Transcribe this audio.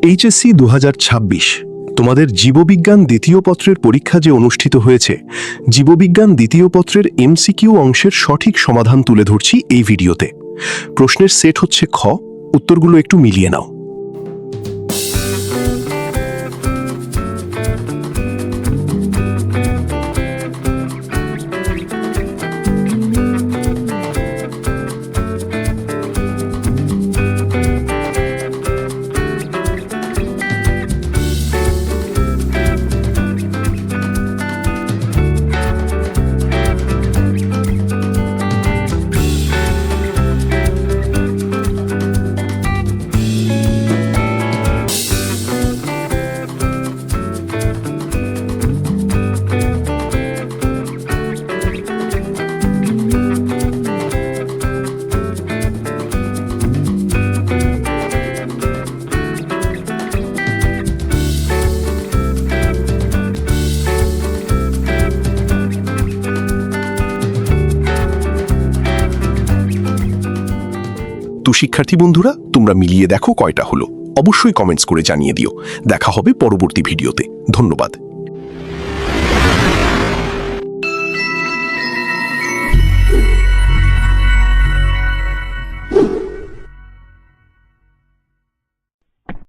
HSC 2026 তোমাদের জীববিজ্ঞান দ্বিতীয় পত্রের পরীক্ষা যে অনুষ্ঠিত হয়েছে, জীববিজ্ঞান দ্বিতীয় পত্রের এমসিকিউ অংশের সঠিক সমাধান তুলে ধরছি এই ভিডিওতে। প্রশ্নের সেট হচ্ছে খ, উত্তরগুলো একটু মিলিয়ে নাও। তো শিক্ষার্থী বন্ধুরা, তোমরা মিলিয়ে দেখো কয়টা হলো। অবশ্যই কমেন্টস করে জানিয়ে দিও। দেখা হবে পরবর্তী ভিডিওতে। ধন্যবাদ।